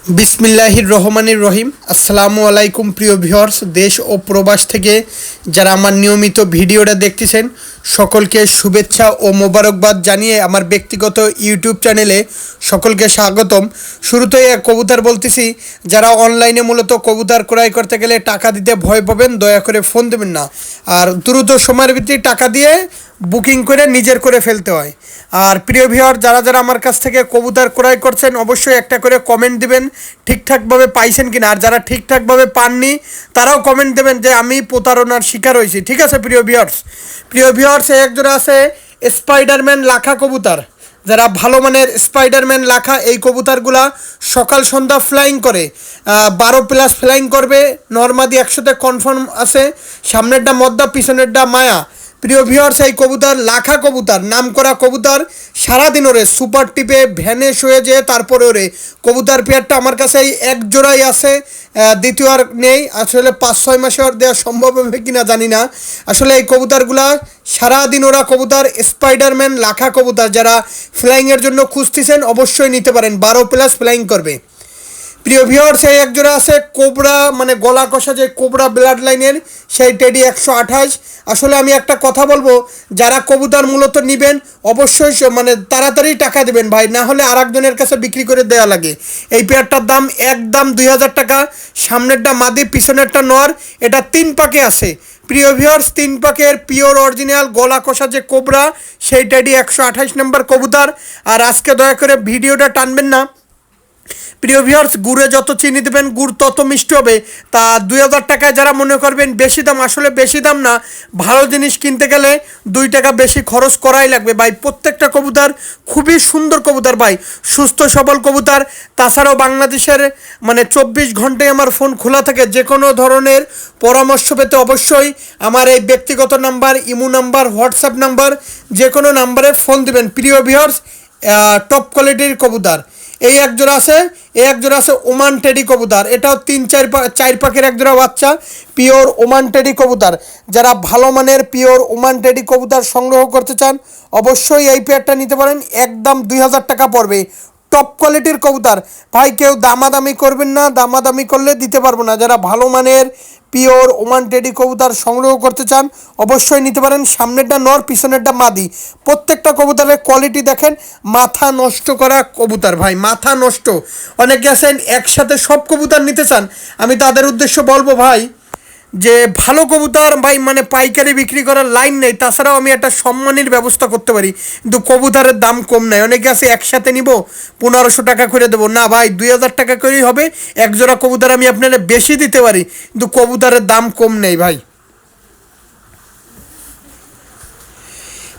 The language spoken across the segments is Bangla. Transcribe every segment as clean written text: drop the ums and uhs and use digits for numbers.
বিসমিল্লাহির রহমানির রহিম। আসসালামু আলাইকুম প্রিয় ভিউয়ার্স, দেশ ও প্রবাস থেকে যারা আমার নিয়মিত ভিডিওটা দেখতেছেন সকলকে শুভেচ্ছা ও মোবারকবাদ জানিয়ে আমার ব্যক্তিগত ইউটিউব চ্যানেলে সকলকে স্বাগতম। শুরুতেই এক কবুতর বলতেছি, যারা অনলাইনে মূলত কবুতর ক্রয় করতে গেলে টাকা দিতে ভয় পাবেন দয়া করে ফোন দেবেন না, আর দ্রুত সময়ের ভিত্তিতে টাকা দিয়ে বুকিং করে নিজের করে ফেলতে হয়। আর প্রিয় ভিউয়ার, যারা যারা আমার কাছ থেকে কবুতর ক্রয় করছেন অবশ্যই একটা করে কমেন্ট দিবেন ঠিকঠাকভাবে পাইছেন কিনা, আর যারা ঠিকঠাকভাবে পাননি তারাও কমেন্ট দেবেন যে আমি প্রতারণার শিকার হয়েছি। ঠিক আছে প্রিয় ভিউয়ার্স, একজোড়া আছে স্পাইডারম্যান লাখা কবুতর। যারা ভালো মানের স্পাইডারম্যান লাখা এই কবুতরগুলা সকাল সন্ধ্যা ফ্লাইং করে, 12+ ফ্লাইং করবে, নর্মাদি 100তে কনফার্ম আছে। সামনেরটা মদ্দা, পিছনেরটা মায়া। প্রিয় ভিউয়ার্স, এই কবুতর লাখা কবুতর, নাম করা কবুতর, সারাদিন ওরে সুপার টিপে ভ্যানে শুয়ে যেয়ে তারপরে ওরে কবুতর পেয়ারটা আমার কাছে এই এক জোড়াই আছে, দ্বিতীয় আর নেই। আসলে 5-6 মাসে আর দেওয়া সম্ভব হবে কিনা জানি না। আসলে এই কবুতরগুলা সারাদিন ওরা কবুতর, স্পাইডারম্যান লাখা কবুতর। যারা ফ্লাইংয়ের জন্য খুঁজতেছেন অবশ্যই নিতে পারেন, 12+ ফ্লাইং করবে। প্রিয় ভিউয়ার্স, এই একজোড়া আছে কোবরা, মানে গলা কষা যে কোবরা ব্লাড লাইনের, সেই টেডি 128। আসলে আমি একটা কথা বলবো, যারা কবুতর মূলত নেবেন অবশ্যই মানে তাড়াতাড়ি টাকা দেবেন ভাই, না হলে আর একজনের কাছে বিক্রি করে দেওয়া লাগে। এই পেয়ারটার দাম একদম 2000 টাকা। সামনেরটা মাদি, পিছনেরটা নর। এটা 3 পাকে আছে। প্রিয় ভিউয়ার্স, 3 পাকের পিওর অরিজিনাল গলা কষা যে কোবরা, সেই টেডি 128 নম্বর কবুতর। আর আজকে দয়া করে ভিডিওটা টানবেন না। প্রিয় ভিউয়ার্স, গুড়ে যত চিনি দেবেন গুড় তত মিষ্টি হবে। তা 2000 টাকায় যারা মনে করবেন বেশি দাম, আসলে বেশি দাম না, ভালো জিনিস কিনতে গেলে 2 টাকা বেশি খরচ করাই লাগবে ভাই। প্রত্যেকটা কবুতর খুবই সুন্দর কবুতর ভাই, সুস্থ সবল কবুতর। তাছাড়াও বাংলাদেশের মানে 24 ঘন্টায় আমার ফোন খোলা থাকে। যে কোনো ধরনের পরামর্শ পেতে অবশ্যই আমার এই ব্যক্তিগত number, imo number, WhatsApp number, যে কোনো নাম্বারে ফোন দিবেন। প্রিয় ভিউয়ার্স, টপ কোয়ালিটির কবুতর এই একজোড়া আছে ওমান টেডি কবুতর। এটাও 3-4 পাখির একজোড়া বাচ্চা, পিওর ওমান টেডি কবুতর। যারা ভালো মানের পিওর ওমান টেডি কবুতর সংগ্রহ করতে চান অবশ্যই এই পেয়ারটা নিতে পারেন। একদম 2000 টাকা পড়বে। টপ কোয়ালিটির কবুতর ভাই, কেউ দামাদামি করবেন না, দামাদামি করলে দিতে পারবো না। যারা ভালো মানের পিওর ওমান টেডি কবুতর সংগ্রহ করতে চান অবশ্যই নিতে পারেন। সামনেরটা নর, পিছনেরটা মাদি। প্রত্যেকটা কবুতরের কোয়ালিটি দেখেন, মাথা নষ্ট করা কবুতর ভাই, মাথা নষ্ট। অনেকে আছেন একসাথে সব কবুতর নিতে চান, আমি তাদের উদ্দেশ্য বলবো ভাই যে ভালো কবুতর ভাই মানে পাইকারি বিক্রি করার লাইন নেই। তাছাড়াও আমি একটা সম্মানের ব্যবস্থা করতে পারি, কিন্তু কবুতরের দাম কম নাই। অনেকে আছে একসাথে নিব 1500 টাকা করে দেবো, না ভাই 2000 টাকা করেই হবে। একজোড়া কবুতর আমি আপনারা বেশি দিতে পারি, কিন্তু কবুতরের দাম কম নেই ভাই।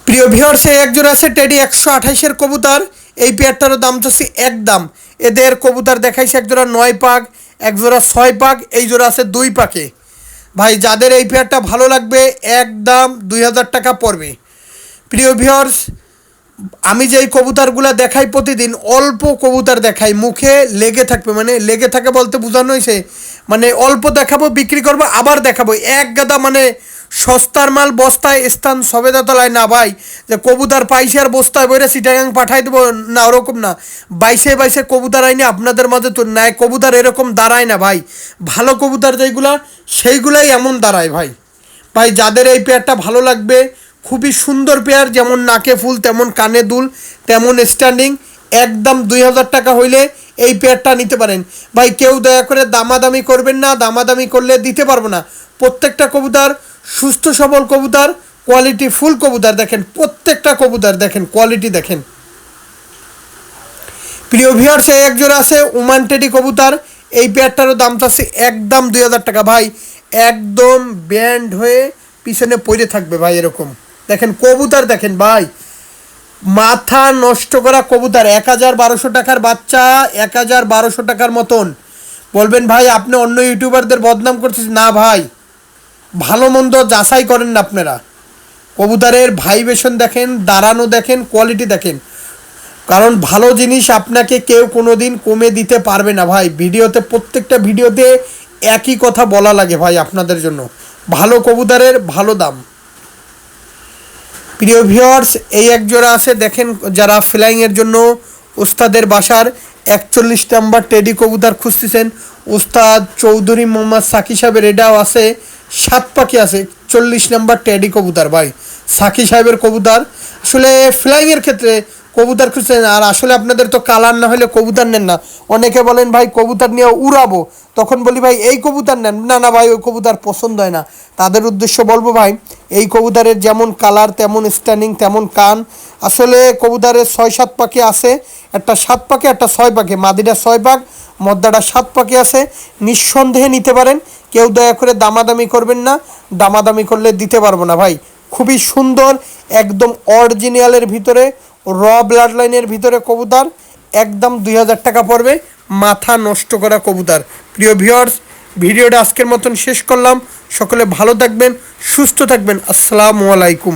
প্রিয় ভিউয়ার্স, একজোড়া আছে টেডি 128-এর কবুতর। এই পেয়ারটারও দাম চাচ্ছি একদম। এদের কবুতর দেখাইছে একজোড়া 9 পাক, একজোড়া 6 পাক, এই জোড়া আছে 2 পাকে। ভাই যাদের এই পেয়ারটা ভালো লাগবে একদম 2000 টাকা পড়বে। প্রিয় ভিউয়ার্স, আমি যেই কবুতরগুলো দেখাই প্রতিদিন, অল্প কবুতর দেখাই, মুখে লেগে থাকবে, মানে লেগে থাকে বলতে বোঝানো হয়েছে মানে অল্প দেখাবো, বিক্রি করবো, আবার দেখাবো। এক গাদা মানে সস্তার মাল বস্তায় স্থান সবেদা তলায় না ভাই, যে কবুতর পাইছে আর বস্তায় বইরে চিটাগাং পাঠাই দেবো না, ওরকম না। বাইশে কবুতর আইনি আপনাদের মাঝে তো নাই, কবুতর এরকম দাঁড়ায় না ভাই। ভালো কবুতর যেইগুলা সেইগুলাই এমন দাঁড়ায় ভাই। ভাই যাদের এই পেয়ারটা ভালো লাগবে, খুবই সুন্দর পেয়ার, যেমন নাকে ফুল তেমন কানে দুল তেমন স্ট্যান্ডিং, একদম 2000 টাকা হইলে এই পেয়ারটা নিতে পারেন ভাই। কেউ দয়া করে দামাদামি করবেন না, দামাদামি করলে দিতে পারবো না। প্রত্যেকটা কবুতর সুস্থ সবল কবুতর, কোয়ালিটি ফুল কবুতর। দেখেন প্রত্যেকটা কবুতর, দেখেন কোয়ালিটি দেখেন। প্রিয় ভিউয়ার্স, এই একজোড়া আছে ওমান টেডি কবুতর। এই পেয়ারটারও দাম চাচ্ছে একদম 2000 টাকা ভাই। একদম ব্যান্ড হয়ে পিছনে পড়ে থাকবে ভাই, এরকম দেখেন কবুতর দেখেন ভাই, মাথা নষ্ট করা কবুতর। 1200 টাকার বাচ্চা, 1200 টাকার মতন। বলবেন ভাই আপনি অন্য ইউটিউবারদের বদনাম করতেছেন, না ভাই, ভালো মন্দ যাচাই করেন না আপনারা। কবুতরের ভাইব্রেশন দেখেন, দাঁড়ানো দেখেন, কোয়ালিটি দেখেন। কারণ ভালো জিনিস আপনাকে কেউ কোনো দিন কমে দিতে পারবে না ভাই। ভিডিওতে প্রত্যেকটা ভিডিওতে একই কথা বলা লাগে ভাই আপনাদের জন্য, ভালো কবুতরের ভালো দাম। প্রিয় ভিউয়ার্স, এই এক জোড়া আছে দেখেন, যারা ফ্লাইংয়ের জন্য ওস্তাদের বাসার 41 নাম্বার টেডি কবুতর খুঁজতেছেন, ওস্তাদ চৌধুরী মোহাম্মদ সাকি সাহেবের এটাও আছে, 7 পাখি আছে, 40 নাম্বার টেডি কবুতর ভাই, সাকি সাহেবের কবুতর। আসলে ফ্লাইংয়ের ক্ষেত্রে কবুতর খুঁজছেন, আর আসলে আপনাদের তো কালার না হলে কবুতর নেন না। অনেকে বলেন ভাই কবুতর নিয়ে উড়াবো, তখন বলি ভাই এই কবুতর নেন, না না ভাই ওই কবুতর পছন্দ হয় না। তাদের উদ্দেশ্য বলবো ভাই, এই কবুতরের যেমন কালার তেমন স্ট্যান্ডিং তেমন কান। আসলে কবুতরের 6-7 পাখি আছে, একটা 7 পাখি একটা 6 পাখি, মাদিটা 6 পাখ মদ্দাটা 7 পাখি আছে, নিঃসন্দেহে নিতে পারেন। কেউ দয়া করে দামাদামি করবেন না, দামাদামি করলে দিতে পারবো না ভাই। খুবই সুন্দর, একদম অরিজিনালের ভিতরে, র ব্লাড লাইনের ভিতরে কবুতর, একদম 2000 টাকা পড়বে, মাথা নষ্ট করা কবুতর। প্রিয় ভিউয়ার্স, ভিডিওটা আজকের মতন শেষ করলাম। সকলে ভালো থাকবেন, সুস্থ থাকবেন। আসসালামু আলাইকুম।